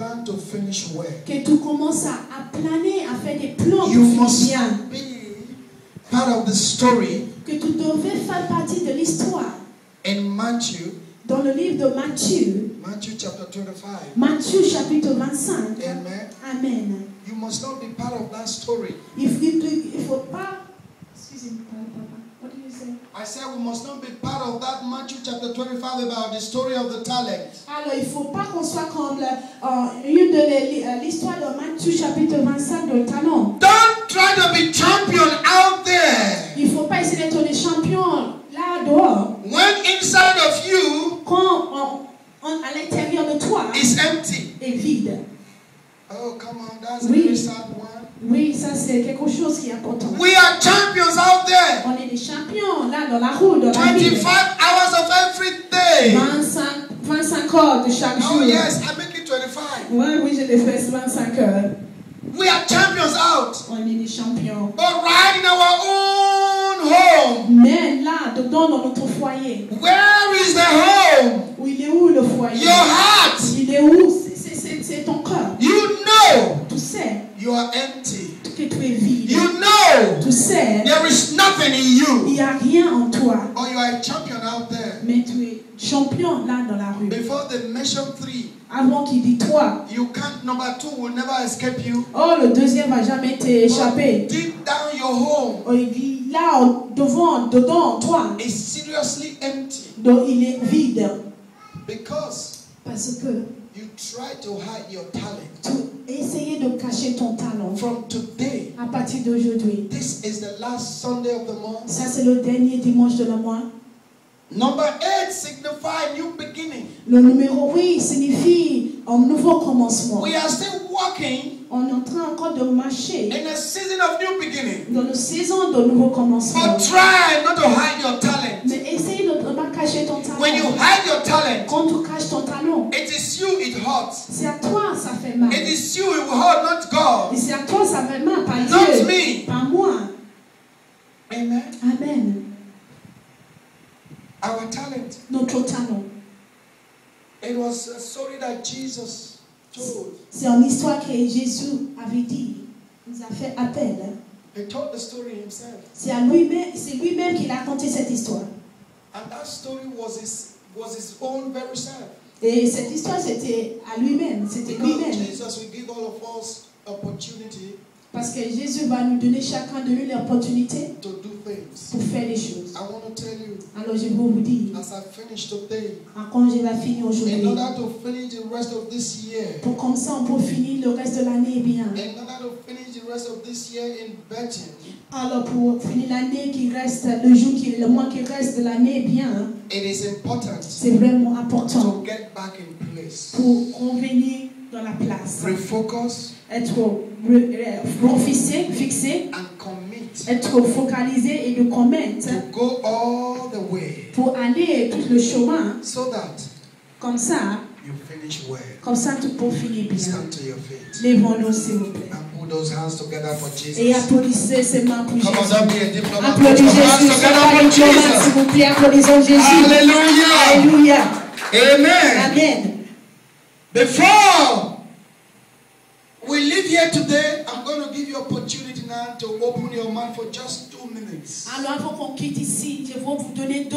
plan to finish well. Que tu commences à planer, à faire des plans You pour must finir bien. be part of the story Que tu devais faire partie de l'histoire. in Matthew. Dans le livre de Matthieu, Matthew chapter 25. Matthieu chapitre 25. Amen. Amen. You must not be part of that story. Il ne faut pas... Excusez-moi, papa. What did you say? I said we must not be part of that Matthew chapter 25 about the story of the talent. Alors, il ne faut pas qu'on soit comme une de l'histoire de Matthieu chapitre 25 de talent. Don't try to be champion out there. Il ne faut pas essayer d'être des champions là dehors. When inside of you Quand à l'intérieur de toi is empty. est vide. Oh, come on, that's Oui. a very sad one. Oui, ça c'est quelque chose qui est important. We are champions out there. On est des champions là dans la roue, dans la ville. 25 hours of every day. 25 heures de chaque jour. Oh yes, I make it 25. Ouais, oui, je l'ai fait 25 heures. We are champions out. On est des champions. But right in our own home. Mais là, dedans, dans notre foyer. Where is the home? Où il est où le foyer? Your heart. Il est où? C'est ton cœur. You know Tu sais you are empty. que tu es vide. You know Tu sais there is nothing in il you. n'y a rien en toi. Or you are a champion out there. Mais tu es champion là dans la rue. Before they mention 3, Avant qu'il dit toi. you can't. Number 2 will never escape you. Oh, le deuxième va jamais t'échapper. Deep down your home Oh, il dit là, dedans, toi. is seriously empty Donc il est vide. because Parce que you try to hide your talent. tu essayais de cacher ton talent. From today, À partir d'aujourd'hui. this is the last Sunday of the month. Ça, c'est le dernier dimanche de la mois. Number 8 signifies new beginning. Le numéro 8 signifie un nouveau commencement. We are still walking On est en train encore de marcher in a season of new beginning. dans une saison de nouveau commencement. But try not to hide your talent. Mais essaye de ne pas cacher ton talent. When you hide your talent, Quand tu caches ton talent, it is you it hurts. c'est à toi ça fait mal. It is you it will hurt, not God. Et c'est à toi ça fait mal, pas Not Dieu, me. pas moi. Amen. Amen. Our talent. Notre talent. It was a story that Jesus told. C'est une histoire que Jésus avait dit. Il nous a fait appel. He told the story himself. C'est lui-même qui a raconté cette histoire. And that story was his own very self. Et cette histoire, c'était à lui-même. C'était Because lui-même. Jesus will give all of us opportunity Parce que Jésus va nous donner chacun de nous l'opportunité to do things. pour faire les choses. I want to tell you, Alors je vais vous dire, as I finish today, quand je vais finir in aujourd'hui, order to finish the rest of this year, pour comme ça on peut finir le reste de l'année bien. in order to finish the rest of this year in Bethel, Alors pour finir l'année qui reste, le mois qui reste de l'année bien, it is important c'est vraiment important to get back in place. pour revenir dans la place. Refocus Être fixé, and commit être focalisé et de commettre to go all the way pour aller tout le chemin. so that Comme ça tu peux finir bien. Stand to your feet Lèvons-nous s'il vous plaît. and put those hands together for Jesus. Et applaudissez ses mains pour Come on, Jésus. don't be a diplomat. Put Applaudissez your hands Jésus. together for S'il Jesus. vous plaît, applaudissons Jésus. Hallelujah. Alléluia. Amen. Amen. Before we leave here today, I'm going to give you opportunity now to open your mouth for just 2 minutes. Alors avant qu'on quitte ici, je vais vous donner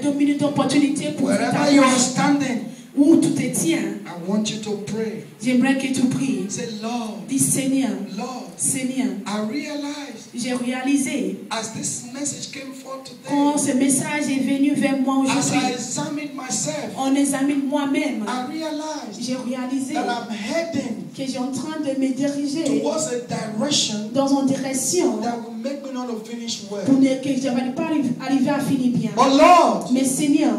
2 minutes d'opportunité pour Wherever you are standing, où tu te tiens. I want you to pray. J'aimerais que tu pries. Say, Lord, Dis Seigneur, Lord, Seigneur, I realize j'ai réalisé as this message came forth quand today, ce message est venu vers moi as I aujourd'hui, examined myself, on examine moi-même. I realized J'ai réalisé that I'm heading que j'ai en train de me diriger towards a direction dans une direction that will make me not to finish well. pour que je ne vais pas arriver à finir bien. But Lord, Mais Seigneur,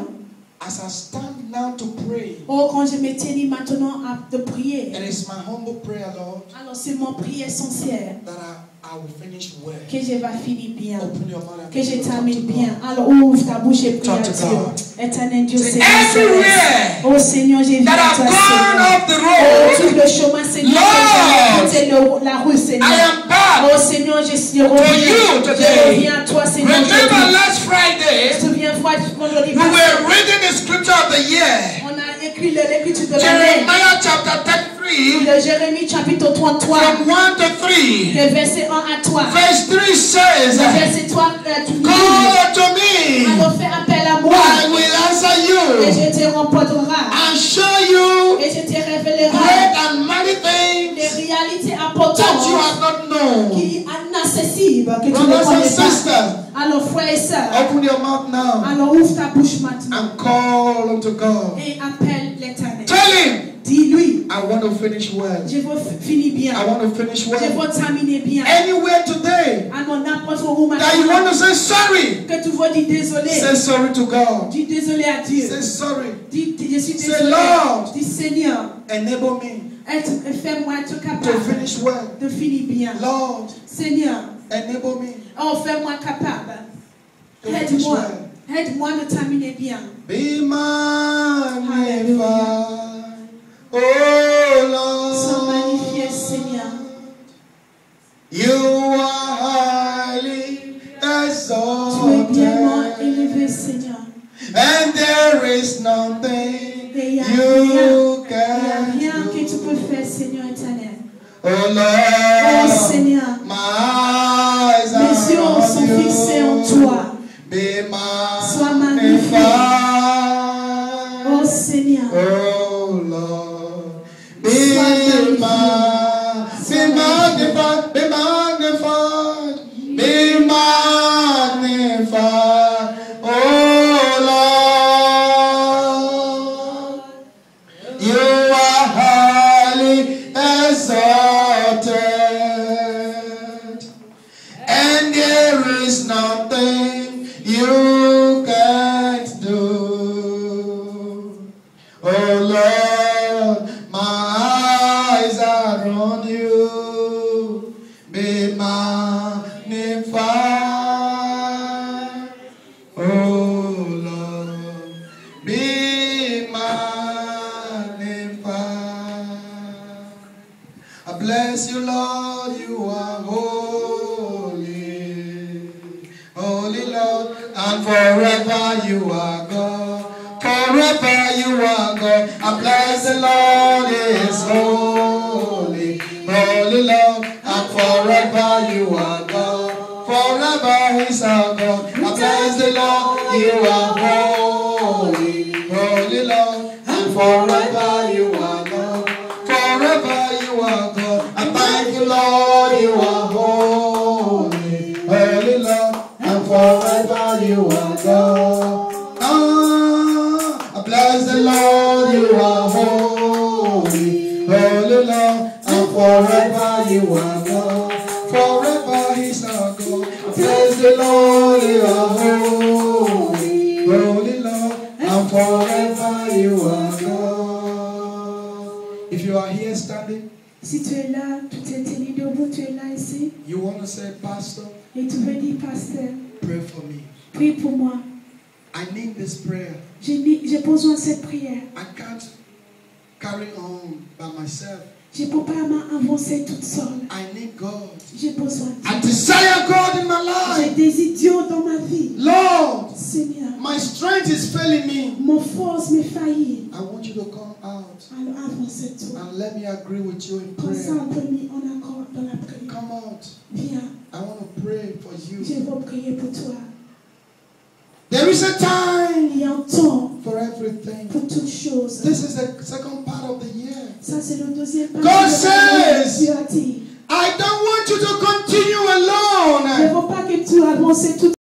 as I stand now to pray, quand je me tiens maintenant de prier, it is my humble prayer, Lord, alors c'est mon prière sincère that I will finish well. que je vais finir bien, Open your mouth and que je begin to talk termine to bien. God. Alors ouvre ta bouche et prie Talk à to Dieu. God. Éternel Dieu, Say, Seigneur everywhere céleste. Oh Seigneur, j'ai vu that à toi, I've gone Seigneur. off the Oh, tout road, le chemin, Seigneur, Lord, que j'ai quitté la rue, Seigneur. I am back. Oh Seigneur, je you reviens. today. Je reviens à toi, Seigneur. Remember last Friday, Souviens-toi du vendredi we passé. were reading the scripture of the year. On a écrit l'écriture de l'année. Jeremiah chapter 33, Jérémie chapitre 33, from 1 to 3. de verset 1 à 3. Verse 3 Le says, verset 3, tu dis, call to me, alors fais appel à moi, I will answer et you, je te répondrai, and show you et je te révélerai great and mighty des things réalités that you importantes have not known. qui sont inaccessibles, que tu ne Brothers and connais pas. sisters, Alors frères et sœurs, open your mouth now alors ouvre ta bouche maintenant and call unto God. et appelle l'Éternel. Tell him, Dis-lui, I want to finish well. je veux finir bien, I want to finish je well. veux terminer bien. Anywhere today Alors n'importe où that you want maintenant to say sorry, que tu veux dire désolé, say sorry to God. dis désolé à Dieu. Say sorry. Dis, je suis Say, désolé. Lord, Dis Seigneur, enable me fais-moi être to capable finish well. de finir bien. Lord, Seigneur, enable me oh fais-moi capable. to finish Aide-moi. well. Aide-moi de terminer bien. Be magnified, oh Sois Lord. magnifié, Seigneur. You are highly Tu es bien exalted, élevé, Seigneur. and there is nothing Et il n'y a you rien can que tu do. peux faire, Seigneur éternel. Oh Oh Lord, Seigneur, my eyes mes yeux are sont on fixés en you. toi. Be Sois magnifié. Oh magnified, Seigneur, oh Lord. Be Sois magnified, be magnified, be magnified, oh Lord. You are highly exalted, and there is nothing you can't do. Oh Lord, my eyes are on you. Be magnified, oh Lord, be magnified. I bless you, Lord, you are holy, holy Lord, and forever you are God. Forever you are God. I bless the Lord, He is holy, holy Lord, and forever you are God. Forever He's our God. I bless the Lord, you are holy, holy Lord, and forever you are God. Forever you are God. I thank you, Lord, you are holy, holy Lord, and forever you are God. I bless the Lord, you are holy, holy Lord, and forever you are God. Forever He's our God. I bless the Lord, you are holy, holy Lord, and forever you are God. If you are here standing, si tu es là, tu t'es tenu debout, tu es là ici, you want to say, Pastor, et tu veux dire, pasteur, pray for me. prie pour moi. I need this prayer. J'ai besoin de cette prière. I can't carry on by myself. Je ne peux pas m'avancer toute seule. I need God. J'ai besoin de I Dieu. desire God in my J'ai life. des idiots dans ma vie. Lord, Seigneur, my strength is failing me. mon force me faillit. I want you to come out Alors avance-toi. and let me agree with you in Comme ça, prayer. on peut mettre en accord dans la prière. Come out. Viens, I want to pray for je you. vais prier pour toi. There is a time Il y a un temps for everything. pour toutes choses. This is the second part of the year. Ça, c'est le deuxième pas. God says, Dieu a dit, I don't want you to continue je ne alone. veux pas que tu avances tout